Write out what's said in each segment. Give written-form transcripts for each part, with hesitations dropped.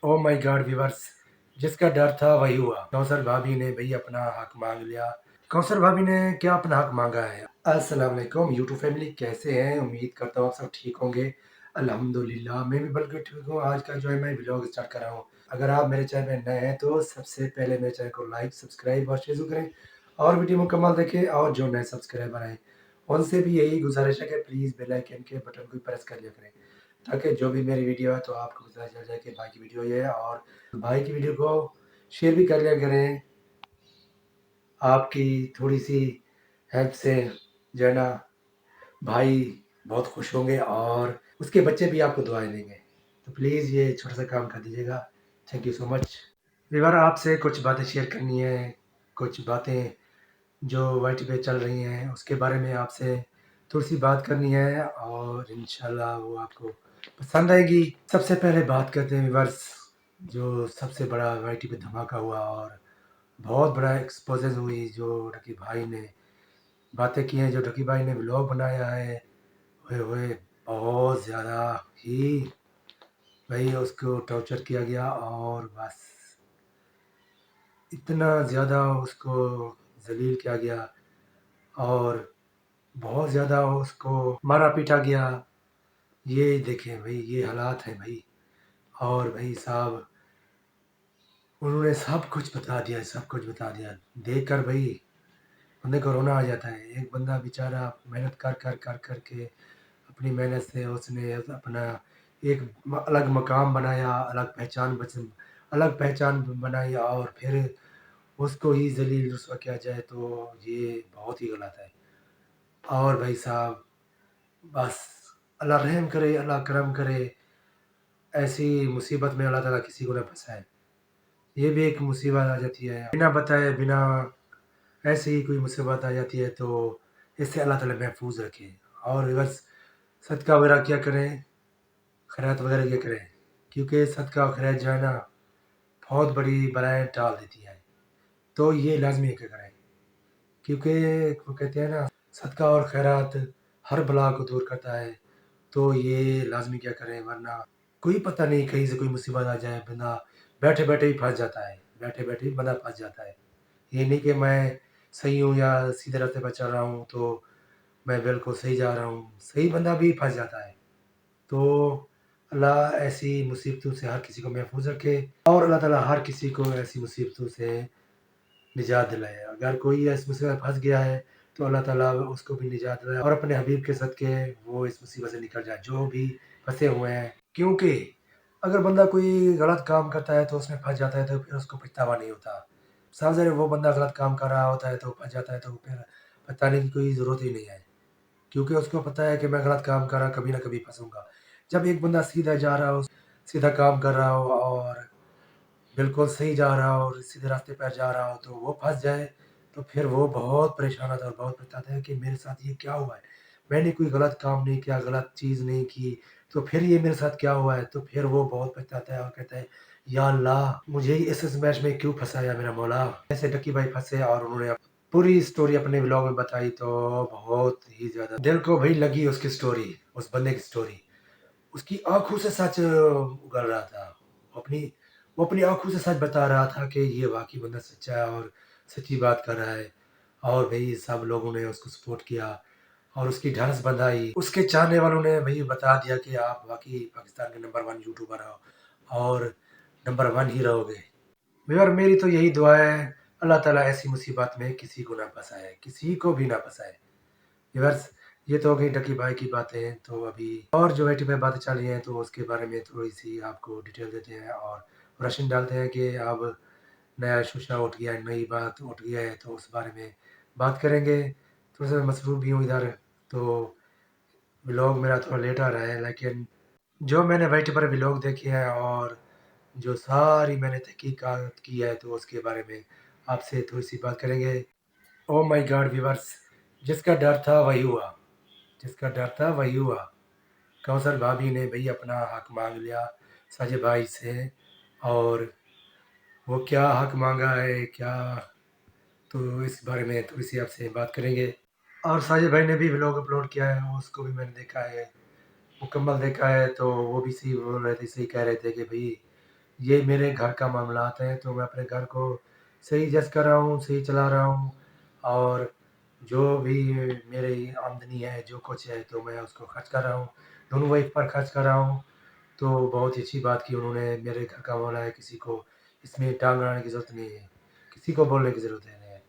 Oh my God viewers, जिसका डर था वही हुआ। कौसर भाभी ने भई अपना हक मांग लिया। कौसर भाभी ने क्या अपना हक मांगा है? अस्सलाम वालेकुम यूट्यूब फैमिली, कैसे हैं? उम्मीद करता हूँ आप सब ठीक होंगे। अल्हम्दुलिल्लाह मैं भी बिल्कुल ठीक हूँ। आज का जो है मैं व्लॉग स्टार्ट कर रहा हूँ। अगर आप मेरे चैनल में नए हैं तो सबसे पहले मेरे चैनल को लाइक, सब्सक्राइब और शेयर ज़रूर करें और वीडियो मुकम्मल देखें। और जो नए सब्सक्राइबर हैं उनसे भी यही गुज़ारिश है कि प्लीज़ बेल आइकन के बटन को प्रेस कर लिया करें, ताकि जो भी मेरी वीडियो है तो आपको पता चल जाए कि भाई की वीडियो ये है। और भाई की वीडियो को शेयर भी कर लिया करें। आपकी थोड़ी-सी हेल्प से जो है ना भाई बहुत खुश होंगे और उसके बच्चे भी आपको दुआएँ देंगे। तो प्लीज़ ये छोटा-सा काम कर दीजिएगा। Thank you so much. Viewer आपसे कुछ बातें शेयर करनी है, कुछ बातें जो वाईटी पे चल रही हैं उसके बारे में आपसे थोड़ी-सी बात करनी है और इंशाल्लाह वो आपको पसंद आएगी। सबसे पहले बात करते हैं व्यूअर्स, जो सबसे बड़ा वाईटी पे धमाका हुआ और बहुत बड़ा एक्सपोज़र हुई जो डकी भाई ने बातें की हैं, जो डकी भाई ने व्लॉग बनाया है। ओए होए! बहुत ज़्यादा ही भई उसको टॉर्चर किया गया और बस इतना ज़्यादा उसको ज़लील किया गया और बहुत ज़्यादा उसको मारा-पीटा गया। ये देखें भई, ये हालात हैं भई। और भाई साहब उन्होंने सब कुछ बता दिया, सब कुछ बता दिया। देखकर भई बंदे को रोना आ जाता है। एक बंदा बेचारा मेहनत कर के अपनी मेहनत से उसने अपना एक अलग मकाम बनाया, अलग पहचान बनाई और फिर उसको ही ज़लील रुस्वा किया जाए तो ये बहुत ही गलत है। और भाई साहब बस अल्लाह रहम करे, अल्लाह करम करे, ऐसी मुसीबत में अल्लाह ताला किसी को ना फँसाए। ये भी एक मुसीबत आ जाती है, बिना बताए, बिना ऐसे ही कोई मुसीबत आ जाती है तो इससे अल्लाह ताला महफूज़ रखे। और बस सदका वगैरह किया करें, खैरात वगैरह किया करें, क्योंकि सदका और खैरात जो है ना बहुत बड़ी बलाएँ टाल देती है। तो ये लाज़मी है कि करें, क्योंकि वो कहते हैं ना सदका और खैरात हर बला को दूर करता है। तो ये लाज़मी क्या करें, वरना कोई पता नहीं कहीं से कोई मुसीबत आ जाए, बंदा बैठे-बैठे ही फँस जाता है, बैठे-बैठे ही बंदा फँस जाता है। ये नहीं कि मैं सही हूँ या सीधे रास्ते पर चल रहा हूँ तो मैं बिल्कुल सही जा रहा हूँ, सही बंदा भी फँस जाता है। तो अल्लाह ऐसी मुसीबतों से हर किसी को महफूज़ रखे और अल्लाह ताला हर किसी को ऐसी मुसीबतों से निजात दिलाए। अगर कोई इस मुसीबत में फँस गया है तो अल्लाह ताला उसको भी निजात दिलाए और अपने हबीब के सदके वो इस मुसीबत से निकल जाए, जो भी फँसे हुए हैं। क्योंकि अगर बंदा कोई गलत काम करता है तो उसमें फँस जाता है तो फिर उसको पछतावा नहीं होता। साफ-ज़ाहिर है वो बंदा गलत काम कर रहा होता है तो फँस जाता है तो फिर पछताने की कोई ज़रूरत ही नहीं है। क्योंकि उसको पता है कि मैं गलत काम कर रहा कभी न कभी फँसूँगा। जब एक बंदा सीधा जा रहा हो, सीधा काम कर रहा हो और बिल्कुल सही जा रहा हो और सीधे रास्ते पर जा रहा हो तो वो फँस जाए, तो फिर वो बहुत परेशान होता है और बहुत पछताता है कि मेरे साथ ये क्या हुआ है? मैंने कोई गलत काम नहीं किया, गलत चीज़ नहीं की, तो फिर ये मेरे साथ क्या हुआ है? तो फिर वो बहुत पछताता है और कहता है, या अल्लाह! मुझे इस मैच में क्यों फँसाया मेरा मौला? ऐसे डक्की भाई फँसे और उन्होंने पूरी स्टोरी अपने व्लॉग में बताई तो बहुत ही ज़्यादा दिल को भी लगी उसकी स्टोरी, उस बंदे की स्टोरी। उसकी आँखों से सच उगल रहा था। अपनी वो अपनी आँखों से सच बता रहा था कि ये वाक़ई बंदा सच्चा है और सच्ची बात कर रहा है। और भई सब लोगों ने उसको सपोर्ट किया और उसकी ढाँढस बँधाई। उसके चाहने वालों ने भई बता दिया कि आप वाक़ई पाकिस्तान के नंबर 1 यूट्यूबर हो और नंबर 1 ही रहोगे। यार मेरी तो यही दुआ है, अल्लाह ताला ऐसी मुसीबत में किसी को ना फँसाए, किसी को भी ना फँसाए। व्यूअर्स, ये तो हो गई डकी भाई की बातें, तो अभी और जो वाईटी पे बातें चल रही हैं तो उसके बारे में थोड़ी-सी आपको डिटेल देते हैं और रोशनी डालते हैं कि अब नया शोशा उठ गया है, नई बात उठ गया है तो उस बारे में बात करेंगे। थोड़ा-सा मसरूफ़ भी हूँ इधर, तो व्लॉग मेरा थोड़ा लेट आ रहा है, लेकिन जो मैंने वाईटी पर व्लॉग देखे हैं और जो सारी मैंने तहकीकात की है तो उसके बारे में आपसे थोड़ी-सी बात करेंगे। Oh my God viewers! जिसका डर था वही हुआ, जिसका डर था वही हुआ। कौसर भाभी ने भई अपना हक माँग लिया साजिद भाई से और वो क्या हक माँगा है, क्या तो इस बारे में थोड़ी-सी आपसे बात करेंगे। और साजिद भाई ने भी व्लॉग अपलोड किया है, उसको भी मैंने देखा है, मुकम्मल देखा है तो वो भी सही बोल रहे थे, सही कह रहे थे कि भई ये मेरे घर का मामलात है, तो मैं अपने घर को सही जज कर रहा हूँ, सही चला रहा हूँ और जो भी मेरी आमदनी है, जो कुछ है, तो मैं उसको खर्च कर रहा हूँ, दोनों वाइफ पर खर्च कर रहा हूँ। तो बहुत ही अच्छी बात की उन्होंने, मेरे घर का मामला है, किसी को इसमें टांग अड़ाने की ज़रूरत नहीं है, किसी को बोलने की ज़रूरत नहीं है।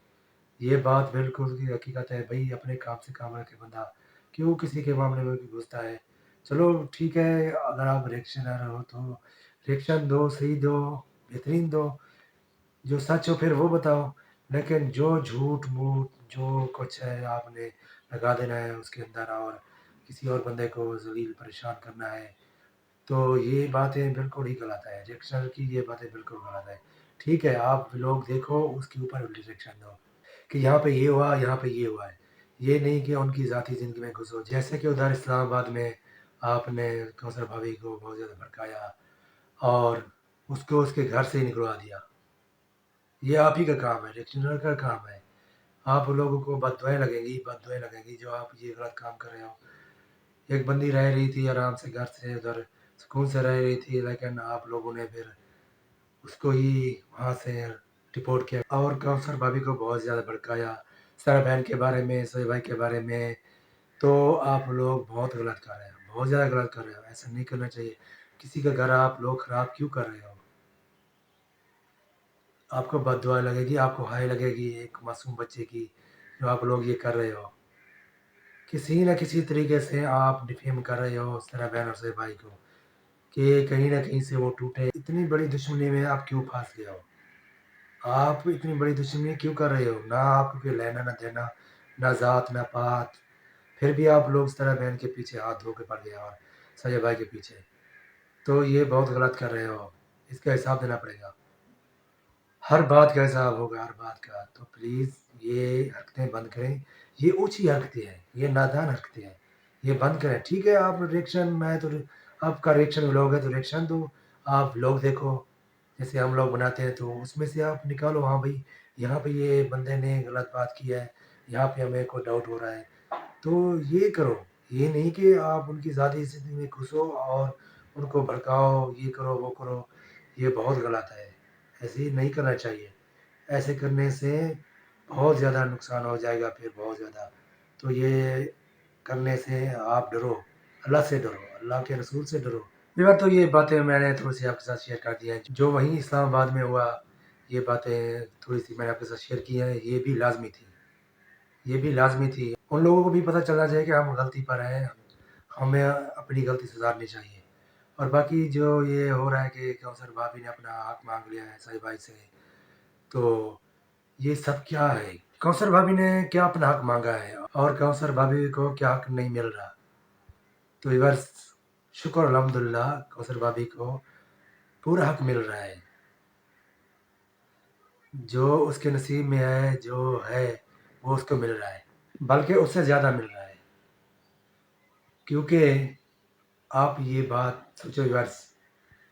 ये बात बिल्कुल की हकीकत है भई, अपने काम से काम रखे बंदा, क्यों किसी के मामले में भी घुसता है। चलो ठीक है, अगर आप रिएक्शनर हो तो रिएक्शन दो, सही दो, बेहतरीन दो, जो सच हो फिर वो बताओ। लेकिन जो झूठ-मूठ जो कुछ है आपने लगा देना है उसके अंदर और किसी और बंदे को ज़लील परेशान करना है, तो ये बातें बिल्कुल ही गलत है। रिएक्शनर की ये बातें बिल्कुल गलत है। ठीक है, आप लोग देखो उसके ऊपर रिएक्शन दो। कि यहाँ पे ये हुआ, यहाँ पे ये हुआ है। ये नहीं कि उनकी ज़ाती ज़िंदगी में घुसो। जैसे कि उधर इस्लामाबाद में आपने कौसर भाभी को बहुत ज़्यादा भड़काया और उसको उसके घर से ही निकलवा दिया। ये आप ही का काम है, रिएक्शनर का काम है। आप लोगों को बददुआएँ लगेंगी जो आप ये गलत काम कर रहे हो। एक बंदी रह रही थी आराम से घर से उधर सुकून से रह रही थी, लेकिन आप लोगों ने फिर उसको ही वहाँ से डिपोर्ट किया और कौसर भाभी को बहुत ज़्यादा भड़काया, सारा बहन के बारे में, सोहे भाई के बारे में। तो आप लोग बहुत गलत कर रहे हो, बहुत ज़्यादा गलत कर रहे हो, ऐसा नहीं करना चाहिए। किसी का घर आप लोग खराब क्यों कर रहे हो? आपको बददुआ लगेगी, आपको हाय लगेगी एक मासूम बच्चे की, जो आप लोग ये कर रहे हो। किसी न किसी तरीके से आप डिफ़ेम कर रहे हो सारा बहन और सोहे भाई को, कि कहीं न कहीं से वो टूटे। इतनी बड़ी दुश्मनी में आप क्यों फँस गए हो? आप इतनी बड़ी दुश्मनी क्यों कर रहे हो? ना आपको कोई लेना ना देना, ना ज़ात ना पात, फिर भी आप लोग इस तरह बहन के पीछे हाथ धो के पड़ गए और सगे भाई के पीछे। तो ये बहुत गलत कर रहे हो, इसका हिसाब देना पड़ेगा। हर बात का हिसाब होगा, हर बात का। तो प्लीज़ ये हरकतें बंद करें। ये ऊँची हरकतें हैं, ये नादान हरकतें हैं, ये बंद करें। ठीक है, आप रिएक्शन मैं तो आपका रिएक्शन व्लॉग है तो रिएक्शन दो, आप व्लॉग देखो, जैसे हम लोग बनाते हैं तो उसमें से आप निकालो हाँ भई, यहाँ पे ये बंदे ने गलत बात की है, यहाँ पे हमें को डाउट हो रहा है। तो ये करो, ये नहीं कि आप उनकी ज़ाती ज़िंदगी में घुसो और उनको भड़काओ, ये करो, वो करो, ये बहुत गलत है। ऐसे नहीं करना चाहिए। ऐसे करने से बहुत ज़्यादा नुकसान हो जाएगा फिर बहुत ज़्यादा। तो ये करने से आप डरो, अल्लाह से डरो, अल्लाह के रसूल से डरो। यार तो ये बातें मैंने थोड़ी-सी आपके साथ शेयर कर दी हैं। जो वहीं इस्लामाबाद में हुआ, ये बातें थोड़ी-सी मैंने आपके साथ शेयर की हैं, ये भी लाज़मी थी। ये भी लाज़मी थी। उन लोगों को भी पता चलना चाहिए कि हम गलती पर हैं, हमें अपनी गलती सुधारनी चाहिए। और बाकी जो ये हो रहा है कि कौसर भाभी ने अपना हक माँग लिया है सही भाई से, तो ये सब क्या है? कौसर भाभी ने क्या अपना हक माँगा है और कौसर भाभी को क्या हक नहीं मिल रहा? तो व्यूअर्स शुक्र अल्हम्दुलिल्लाह कौसर भाभी को पूरा हक मिल रहा है। जो उसके नसीब में है, जो है, वो उसको मिल रहा है। बल्कि उससे ज़्यादा मिल रहा है। क्योंकि आप ये बात सोचो व्यूअर्स,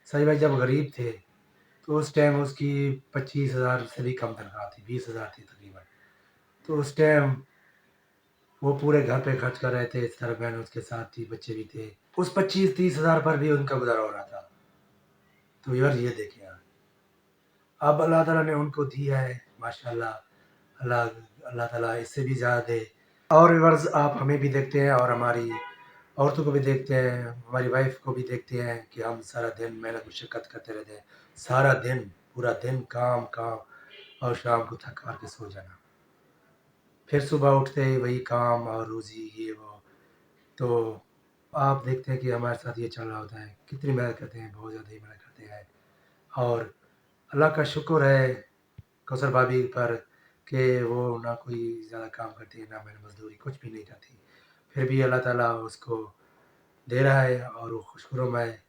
साहिल भाई जब गरीब थे, तो उस टाइम उसकी 25,000 से भी कम तनख्वाह थी, 20,000 थी तकरीबन। तो उस टाइम वो पूरे घर पे खर्च कर रहे थे, इस तरह बहन उसके साथ थी, बच्चे भी थे। उस 25-30 हज़ार पर भी उनका गुज़ारा हो रहा था। तो व्यूअर्स ये देखें आप। अब अल्लाह ताला ने उनको दिया है माशाअल्लाह, अल्लाह अल्लाह ताला इससे भी ज़्यादा दे। और व्यूअर्स आप हमें भी देखते हैं और हमारी औरतों को भी देखते हैं, हमारी वाइफ़ को भी देखते हैं कि हम सारा दिन मेहनत मशक्कत करते रहते हैं। सारा दिन, पूरा दिन काम, काम और शाम को थक हार के सो जाना। फिर सुबह उठते ही वही काम और रोज़ी ये वो। तो आप देखते हैं कि हमारे साथ ये चल रहा होता है। कितनी मेहनत करते हैं, बहुत ज़्यादा ही मेहनत करते हैं और अल्लाह का शुक्र है कौसर भाभी पर कि वो ना कोई ज़्यादा काम करती है, ना मेहनत मज़दूरी, कुछ भी नहीं करती। फिर भी अल्लाह ताला उसको दे रहा है और वो खुशनुमा है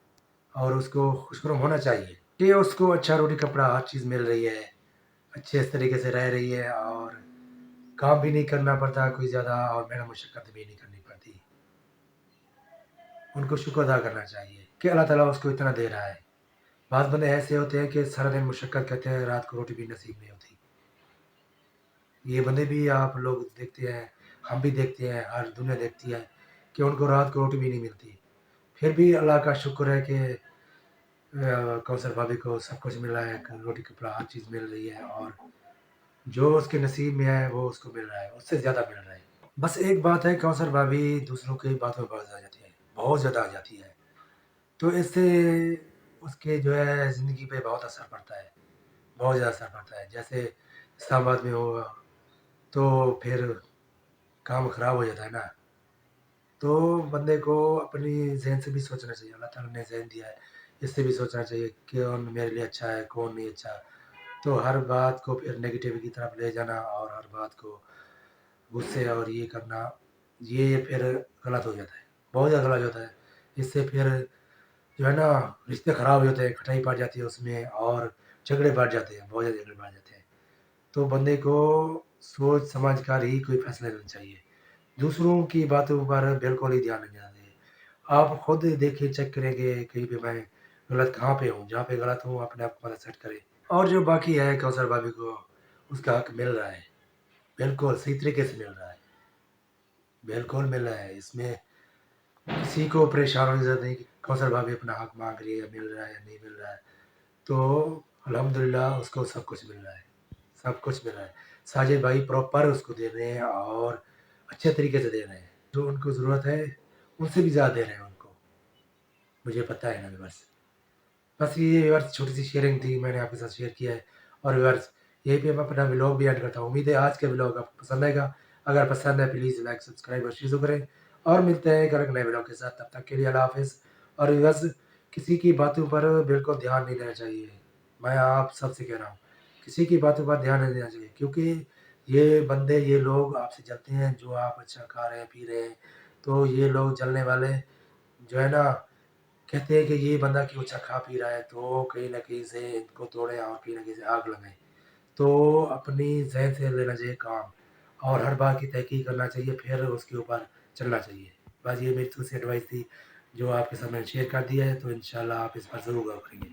और उसको खुशनुमा होना चाहिए कि उसको अच्छा रोटी-कपड़ा हर चीज़ मिल रही है, अच्छे इस तरीके से रह रही है और काम भी नहीं करना पड़ता कोई ज़्यादा और मेहनत मशक्कत भी नहीं करनी पड़ती। उनको शुक्र अदा करना चाहिए कि अल्लाह ताला उसको इतना दे रहा है। बाज़ बंदे ऐसे होते हैं कि सारा दिन मशक्कत करते हैं, रात को रोटी भी नसीब नहीं होती। ये बंदे भी आप लोग देखते हैं, हम भी देखते हैं, हर दुनिया देखती है कि उनको रात को रोटी भी नहीं मिलती। फिर भी अल्लाह का शुक्र है कि कौसर भाभी को सब कुछ मिला है, रोटी कपड़ा हर चीज़ मिल रही है और जो उसके नसीब में है वो उसको मिल रहा है, उससे ज़्यादा मिल रहा है। बस एक बात है कौसर भाभी दूसरों की बातों में बहुत आ जाती है, बहुत ज़्यादा आ जाती है। तो इससे उसके जो है ज़िंदगी पे बहुत असर पड़ता है, बहुत ज़्यादा असर पड़ता है। जैसे इस्लामाबाद में हुआ, तो फिर काम ख़राब हो जाता है ना। तो बंदे को अपनी ज़हन से भी सोचना चाहिए, अल्लाह ताला ने ज़हन दिया है, इससे भी सोचना चाहिए कौन मेरे लिए अच्छा है, कौन नहीं अच्छा। तो हर बात को फिर नेगेटिव की तरफ ले जाना और हर बात को गुस्से और ये करना, ये फिर गलत हो जाता है, बहुत ज़्यादा गलत होता है। इससे फिर जो है ना रिश्ते ख़राब हो जाते हैं, कटाई पड़ जाती है उसमें और झगड़े बढ़ जाते हैं, बहुत ज़्यादा झगड़े बढ़ जाते हैं। तो बंदे को सोच समझ कर ही कोई फैसला लेना चाहिए। दूसरों की बातों पर बिल्कुल ही ध्यान नहीं देना चाहिए। आप खुद देखिए, चेक करेंगे कहीं पे मैं गलत कहाँ पे हूँ, जहाँ पे गलत हूँ अपने आप को पता सेट करें। और जो बाकी है कौसर भाभी को उसका हक मिल रहा है, बिल्कुल सही तरीके से मिल रहा है, बिल्कुल मिल रहा है। इसमें किसी को परेशान होने की ज़रूरत नहीं कि कौसर भाभी अपना हक माँग रही है, मिल रहा है या नहीं मिल रहा है। तो अल्हम्दुलिल्लाह उसको सब कुछ मिल रहा है, सब कुछ मिल रहा है। साजिद भाई प्रॉपर उसको दे रहे हैं और अच्छे तरीके से दे रहे हैं। जो उनको ज़रूरत है, उनसे भी ज़्यादा दे रहे हैं उनको, मुझे पता है ना व्यूअर्स। बस ये व्यूअर्स छोटी-सी शेयरिंग थी, मैंने आपके साथ शेयर किया है और व्यूअर्स यहीं पे मैं अपना व्लॉग भी एंड करता हूँ। उम्मीद है आज का व्लॉग आपको पसंद आएगा। अगर पसंद है प्लीज़ लाइक, सब्सक्राइब और शेयर ज़रूर करें और मिलते हैं एक नए व्लॉग के साथ। तब तक के लिए अल्लाह हाफ़िज़। और व्यूअर्स किसी की बातों पर बिल्कुल ध्यान नहीं देना चाहिए। मैं आप सबसे कह रहा हूँ, किसी की बातों पर ध्यान नहीं देना चाहिए क्योंकि ये बंदे, ये लोग आपसे जलते हैं जो आप अच्छा खा रहे हैं, पी रहे हैं। तो ये लोग जलने वाले जो है ना कहते हैं कि ये बंदा क्यों अच्छा खा पी रहा है, तो कहीं न कहीं से इनको तोड़ें और कहीं न कहीं से आग लगाएँ। तो अपनी ज़हन से लेना चाहिए काम और हर बात की तहकीक करना चाहिए, फिर उसके ऊपर चलना चाहिए। बस ये मेरी थोड़ी-सी एडवाइस थी, जो आपके साथ मैंने शेयर कर दिया है, तो इंशाल्लाह आप इस पर ज़रूर गौर करेंगे।